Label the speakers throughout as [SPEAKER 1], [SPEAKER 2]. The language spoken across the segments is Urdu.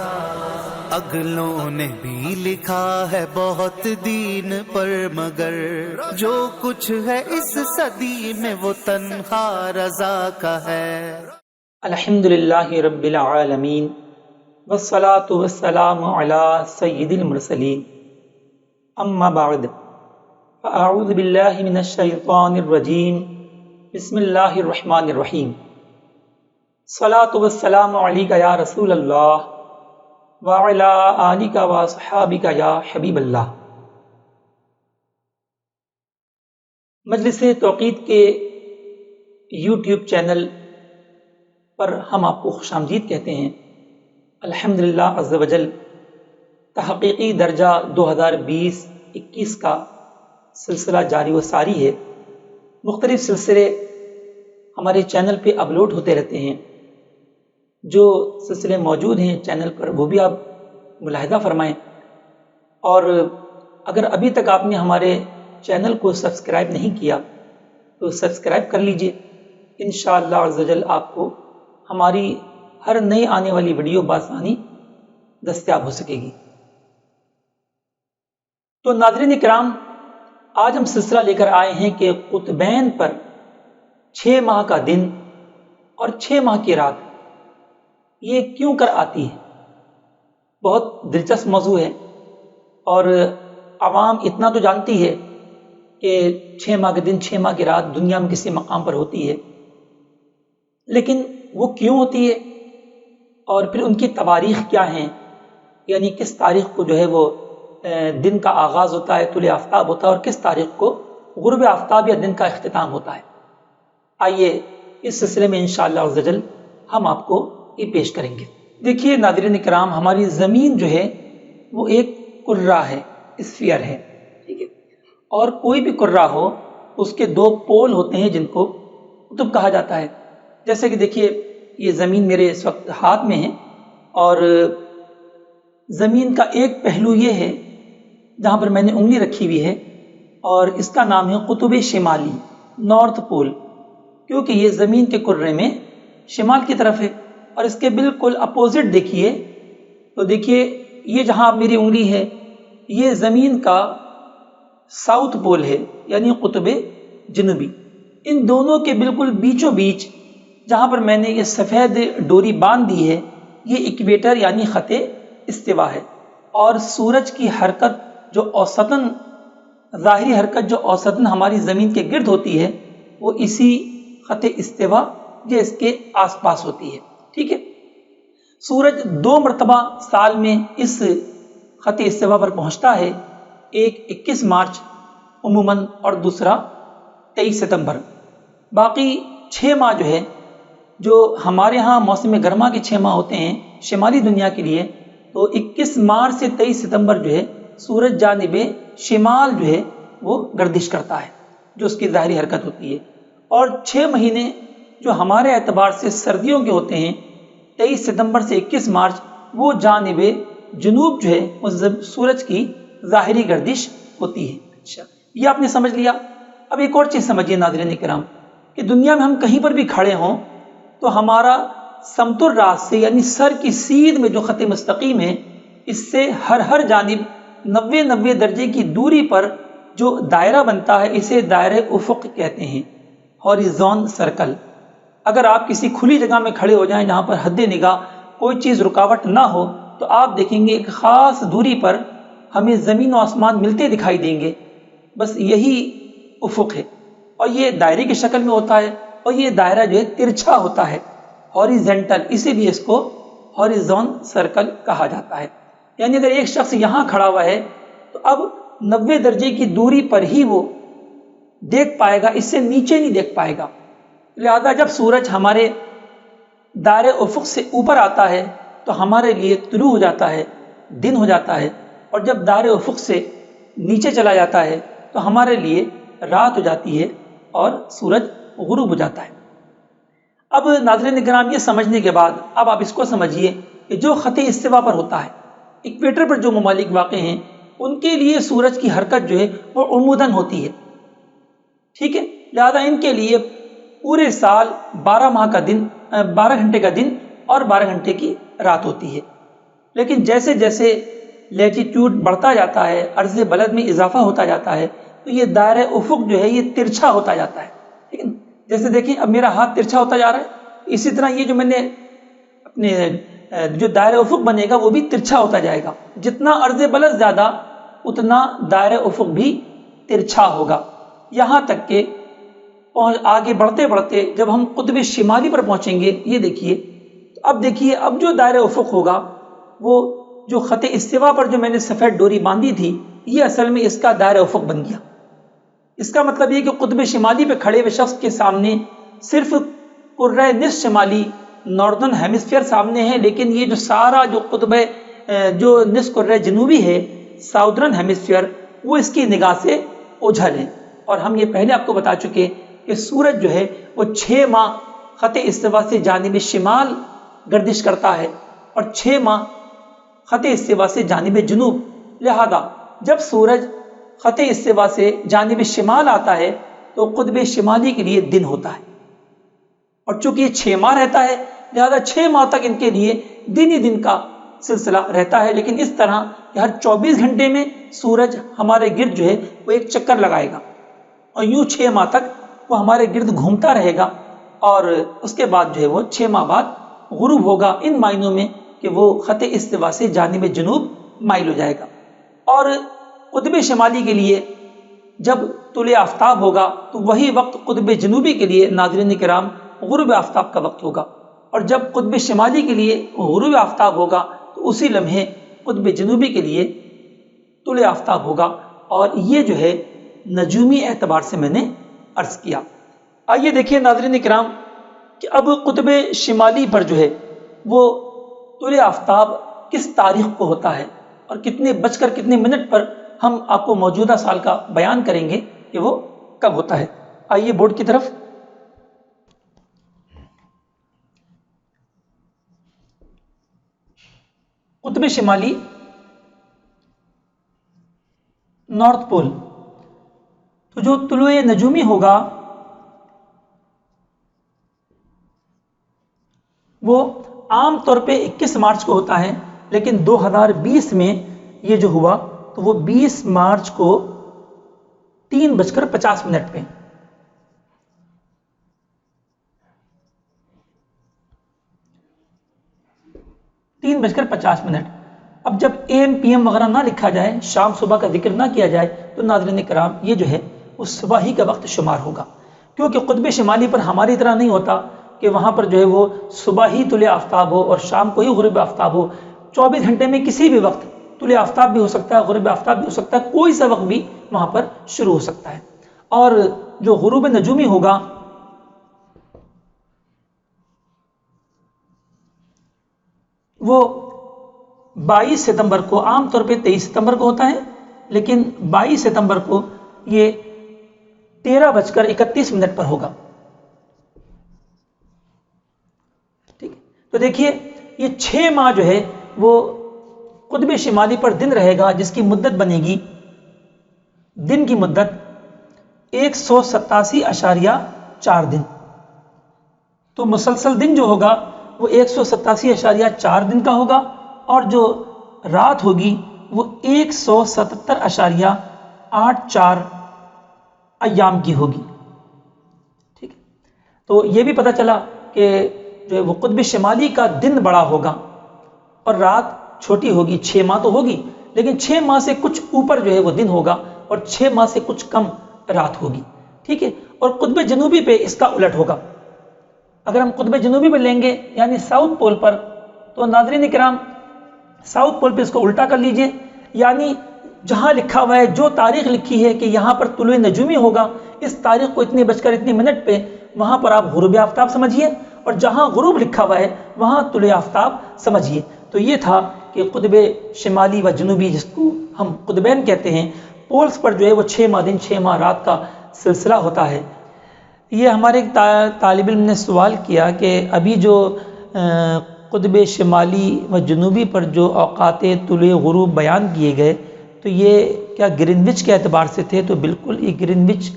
[SPEAKER 1] اگلوں نے بھی لکھا ہے بہت دین پر، مگر جو کچھ ہے اس صدی میں وہ تنہا رضا کا ہے۔
[SPEAKER 2] الحمدللہ رب العالمین والصلاة والسلام علی سید المرسلین، اما بعد فاعوذ باللہ من الشیطان الرجیم، بسم اللہ الرحمن الرحیم۔ صلاة والسلام علیک یا رسول اللہ وعلی آلک واصحابک یا حبیب اللہ۔ مجلس توقید کے یوٹیوب چینل پر ہم آپ کو خوش آمدید کہتے ہیں۔ الحمدللہ عز و جل تحقیقی درجہ 2020-21 کا سلسلہ جاری و ساری ہے۔ مختلف سلسلے ہمارے چینل پہ اپلوڈ ہوتے رہتے ہیں۔ جو سلسلے موجود ہیں چینل پر وہ بھی آپ ملاحظہ فرمائیں، اور اگر ابھی تک آپ نے ہمارے چینل کو سبسکرائب نہیں کیا تو سبسکرائب کر لیجئے۔ انشاءاللہ عز و جل آپ کو ہماری ہر نئی آنے والی ویڈیو بآسانی دستیاب ہو سکے گی۔ تو ناظرین کرام، آج ہم سلسلہ لے کر آئے ہیں کہ قطبین پر 6 ماہ کا دن اور 6 ماہ کی رات یہ کیوں کر آتی ہے۔ بہت دلچسپ موضوع ہے، اور عوام اتنا تو جانتی ہے کہ 6 ماہ کے دن 6 ماہ کی رات دنیا میں کسی مقام پر ہوتی ہے، لیکن وہ کیوں ہوتی ہے اور پھر ان کی تواریخ کیا ہیں، یعنی کس تاریخ کو جو ہے وہ دن کا آغاز ہوتا ہے، طلوع آفتاب ہوتا ہے، اور کس تاریخ کو غروب آفتاب یا دن کا اختتام ہوتا ہے۔ آئیے اس سلسلے میں انشاءاللہ عز و جل ہم آپ کو یہ پیش کریں گے۔ دیکھیے ناظرین کرام، ہماری زمین جو ہے وہ ایک کرہ ہے، اسفیئر ہے، ٹھیک ہے، اور کوئی بھی کرہ ہو اس کے 2 پول ہوتے ہیں جن کو قطب کہا جاتا ہے۔ جیسے کہ دیکھیے یہ زمین میرے اس وقت ہاتھ میں ہے، اور زمین کا ایک پہلو یہ ہے جہاں پر میں نے انگلی رکھی ہوئی ہے، اور اس کا نام ہے قطب شمالی، نارتھ پول، کیونکہ یہ زمین کے کرے میں شمال کی طرف ہے۔ اور اس کے بالکل اپوزٹ دیکھیے تو دیکھیے یہ جہاں میری انگلی ہے یہ زمین کا ساؤتھ پول ہے، یعنی قطب جنوبی۔ ان دونوں کے بالکل بیچوں بیچ جہاں پر میں نے یہ سفید ڈوری باندھ دی ہے یہ ایکویٹر یعنی خط استوا ہے، اور سورج کی حرکت جو اوسطاً ظاہری حرکت جو اوسطاً ہماری زمین کے گرد ہوتی ہے وہ اسی خط استوا یا اس کے آس پاس ہوتی ہے، ٹھیک ہے۔ سورج 2 مرتبہ سال میں اس خط استوا پر پہنچتا ہے، ایک 21 مارچ عموماً اور دوسرا 23 ستمبر۔ باقی 6 ماہ جو ہے، جو ہمارے ہاں موسم گرما کے 6 ماہ ہوتے ہیں شمالی دنیا کے لیے، تو 21 مارچ سے 23 ستمبر جو ہے سورج جانب شمال جو ہے وہ گردش کرتا ہے، جو اس کی ظاہری حرکت ہوتی ہے۔ اور 6 مہینے جو ہمارے اعتبار سے سردیوں کے ہوتے ہیں 23 ستمبر سے 21 مارچ، وہ جانب جنوب جو ہے وہ سورج کی ظاہری گردش ہوتی ہے۔ اچھا، یہ آپ نے سمجھ لیا۔ اب ایک اور چیز سمجھیے ناظرین کرام، کہ دنیا میں ہم کہیں پر بھی کھڑے ہوں تو ہمارا سمت الراس سے یعنی سر کی سیدھ میں جو خط مستقیم ہے اس سے ہر جانب 90 درجے کی دوری پر جو دائرہ بنتا ہے اسے دائرہ افق کہتے ہیں، ہاریزون سرکل۔ اگر آپ کسی کھلی جگہ میں کھڑے ہو جائیں جہاں پر حد نگاہ کوئی چیز رکاوٹ نہ ہو تو آپ دیکھیں گے ایک خاص دوری پر ہمیں زمین و آسمان ملتے دکھائی دیں گے، بس یہی افق ہے، اور یہ دائرے کی شکل میں ہوتا ہے، اور یہ دائرہ جو ہے ترچھا ہوتا ہے، ہاریزنٹل، اسی لیے اس کو ہاریزون سرکل کہا جاتا ہے۔ یعنی اگر ایک شخص یہاں کھڑا ہوا ہے تو اب 90 درجے کی دوری پر ہی وہ دیکھ پائے گا، اس سے نیچے نہیں دیکھ پائے گا۔ لہذا جب سورج ہمارے دائرے افق سے اوپر آتا ہے تو ہمارے لیے طلوع ہو جاتا ہے، دن ہو جاتا ہے، اور جب دائرے افق سے نیچے چلا جاتا ہے تو ہمارے لیے رات ہو جاتی ہے اور سورج غروب ہو جاتا ہے۔ اب ناظرین کرام، یہ سمجھنے کے بعد اب آپ اس کو سمجھیے کہ جو خط استوا پر ہوتا ہے، ایکویٹر پر جو ممالک واقع ہیں ان کے لیے سورج کی حرکت جو ہے وہ عموداً ہوتی ہے، ٹھیک ہے۔ لہذا ان کے لیے پورے سال 12 گھنٹے کا دن اور 12 گھنٹے کی رات ہوتی ہے۔ لیکن جیسے جیسے لیٹیٹیوڈ بڑھتا جاتا ہے، عرض بلد میں اضافہ ہوتا جاتا ہے، تو یہ دائرۂ افق جو ہے یہ ترچھا ہوتا جاتا ہے. ٹھیک ہے، جیسے دیکھیں اب میرا ہاتھ ترچھا ہوتا جا رہا ہے، اسی طرح یہ جو میں نے اپنے جو دائرۂ افق بنے گا وہ بھی ترچھا ہوتا جائے گا. جتنا عرض بلد زیادہ اتنا دائرۂ افق بھی ترچھا ہوگا، یہاں تک کہ آگے بڑھتے بڑھتے جب ہم قطب شمالی پر پہنچیں گے، یہ دیکھیے اب دیکھیے اب جو دائرۂ افق ہوگا وہ جو خط استوا پر جو میں نے سفید ڈوری باندھی تھی یہ اصل میں اس کا دائرۂ افق بن گیا. اس کا مطلب یہ کہ قطب شمالی پہ کھڑے ہوئے شخص کے سامنے صرف کرۂ نصف شمالی ناردرن ہیمسفیئر سامنے ہے، لیکن یہ جو سارا جو قطب جو نصف کرۂ جنوبی ہے ساؤدرن ہیمسفیئر وہ اس کی نگاہ سے اوجھل ہے. اور ہم یہ پہلے آپ کو بتا چکے کہ سورج جو ہے وہ 6 ماہ خط استوا سے جانب شمال گردش کرتا ہے اور 6 ماہ خط استوا سے جانب جنوب. لہذا جب سورج خط استوا سے جانب شمال آتا ہے تو قطب شمالی کے لیے دن ہوتا ہے، اور چونکہ یہ 6 ماہ رہتا ہے لہذا 6 ماہ تک ان کے لیے دن ہی دن کا سلسلہ رہتا ہے. لیکن اس طرح کہ ہر 24 گھنٹے میں سورج ہمارے گرد جو ہے وہ ایک چکر لگائے گا، اور یوں 6 ماہ تک وہ ہمارے گرد گھومتا رہے گا، اور اس کے بعد جو ہے وہ 6 ماہ بعد غروب ہوگا، ان معنوں میں کہ وہ خط استوا سے جانب جنوب مائل ہو جائے گا. اور قطب شمالی کے لیے جب طلوع آفتاب ہوگا تو وہی وقت قطب جنوبی کے لیے ناظرین کرام غروب آفتاب کا وقت ہوگا، اور جب قطب شمالی کے لیے غروب آفتاب ہوگا تو اسی لمحے قطب جنوبی کے لیے طلوع آفتاب ہوگا. اور یہ جو ہے نجومی اعتبار سے میں نے عرض کیا. آئیے دیکھیے ناظرین کرام کہ اب قطب شمالی پر جو ہے وہ طلوع آفتاب کس تاریخ کو ہوتا ہے اور کتنے بج کر کتنے منٹ پر ہم آپ کو موجودہ سال کا بیان کریں گے کہ وہ کب ہوتا ہے. آئیے بورڈ کی طرف. قطب شمالی نارتھ پول، تو جو طلوع نجومی ہوگا وہ عام طور پہ 21 مارچ کو ہوتا ہے، لیکن 2020 میں یہ جو ہوا تو وہ 20 مارچ کو 3:50 پہ. تین بج کر 50 منٹ. اب جب AM PM وغیرہ نہ لکھا جائے، شام صبح کا ذکر نہ کیا جائے، تو ناظرین کرام یہ جو ہے وہ صبح ہی کا وقت شمار ہوگا، کیونکہ قطب شمالی پر ہماری طرح نہیں ہوتا کہ وہاں پر جو ہے وہ صبح ہی طلوع آفتاب ہو اور شام کو ہی غروب آفتاب ہو. 24 گھنٹے میں کسی بھی وقت طلوع آفتاب بھی ہو سکتا ہے، غروب آفتاب بھی ہو سکتا ہے، کوئی سا وقت بھی وہاں پر شروع ہو سکتا ہے. اور جو غروب نجومی ہوگا وہ 22 ستمبر کو، عام طور پہ 23 ستمبر کو ہوتا ہے، لیکن 22 ستمبر کو یہ 13:31 پر ہوگا. ٹھیک ہے، تو دیکھیے یہ 6 ماہ جو ہے وہ قطب شمالی پر دن رہے گا، جس کی مدت بنے گی، دن کی مدت 187.4 دن. تو مسلسل دن جو ہوگا وہ 187.4 دن کا ہوگا، اور جو رات ہوگی وہ 177.84 ایام کی ہوگی. ٹھیک ہے، تو یہ بھی پتہ چلا کہ جو ہے وہ قطب شمالی کا دن بڑا ہوگا اور رات چھوٹی ہوگی. 6 ماہ تو ہوگی، لیکن 6 ماہ سے کچھ اوپر جو ہے وہ دن ہوگا اور 6 ماہ سے کچھ کم رات ہوگی. ٹھیک ہے، اور قطب جنوبی پہ اس کا الٹ ہوگا. اگر ہم قطب جنوبی پہ لیں گے یعنی ساؤتھ پول پر، تو ناظرین کرام ساؤتھ پول پہ اس کو الٹا کر لیجئے، یعنی جہاں لکھا ہوا ہے، جو تاریخ لکھی ہے کہ یہاں پر طلوع نجومی ہوگا اس تاریخ کو اتنے بج کر اتنے منٹ پہ، وہاں پر آپ غروب آفتاب سمجھیے، اور جہاں غروب لکھا ہوا ہے وہاں طلوع آفتاب سمجھیے. تو یہ تھا کہ قطب شمالی و جنوبی، جس کو ہم قطبین کہتے ہیں، پولز پر جو ہے وہ 6 ماہ دن 6 ماہ رات کا سلسلہ ہوتا ہے. یہ ہمارے ایک طالب علم نے سوال کیا کہ ابھی جو قطب شمالی و جنوبی پر جو اوقات طلوع غروب بیان کیے گئے تو یہ کیا گرینوچ کے اعتبار سے تھے؟ تو بالکل یہ گرینوچ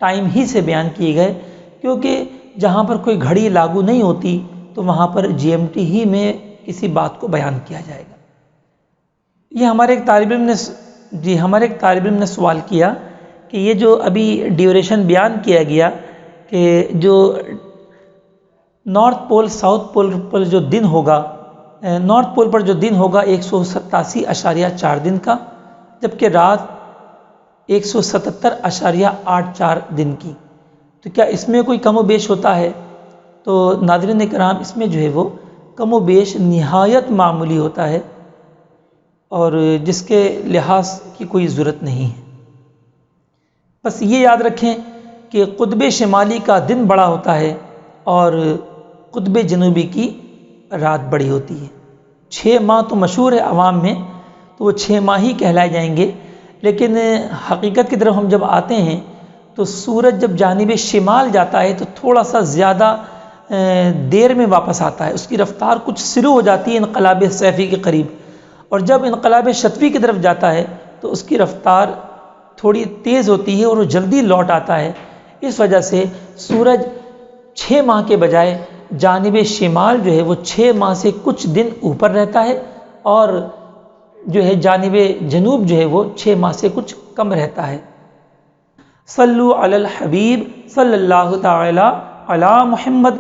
[SPEAKER 2] ٹائم ہی سے بیان کیے گئے، کیونکہ جہاں پر کوئی گھڑی لاگو نہیں ہوتی تو وہاں پر GMT ہی میں کسی بات کو بیان کیا جائے گا. یہ ہمارے ایک طالب علم نے سوال کیا کہ یہ جو ابھی ڈیوریشن بیان کیا گیا کہ جو نارتھ پول ساؤتھ پول پر جو دن ہوگا، نارتھ پول پر جو دن ہوگا 187.4 دن کا، جبکہ رات 177.84 دن کی، تو کیا اس میں کوئی کم و بیش ہوتا ہے؟ تو ناظرین کرام، اس میں جو ہے وہ کم و بیش نہایت معمولی ہوتا ہے اور جس کے لحاظ کی کوئی ضرورت نہیں ہے۔ بس یہ یاد رکھیں کہ قطب شمالی کا دن بڑا ہوتا ہے اور قطب جنوبی کی رات بڑی ہوتی ہے۔ 6 ماہ تو مشہور ہے عوام میں، تو وہ 6 ماہ ہی کہلائے جائیں گے، لیکن حقیقت کی طرف ہم جب آتے ہیں تو سورج جب جانب شمال جاتا ہے تو تھوڑا سا زیادہ دیر میں واپس آتا ہے، اس کی رفتار کچھ سلو ہو جاتی ہے انقلاب سیفی کے قریب، اور جب انقلاب شتوی کی طرف جاتا ہے تو اس کی رفتار تھوڑی تیز ہوتی ہے اور وہ جلدی لوٹ آتا ہے۔ اس وجہ سے سورج 6 ماہ کے بجائے جانب شمال جو ہے وہ 6 ماہ سے کچھ دن اوپر رہتا ہے، اور جو ہے جانب جنوب جو ہے وہ 6 ماہ سے کچھ کم رہتا ہے۔ صلو علی الحبیب صلی اللہ تعالی علی محمد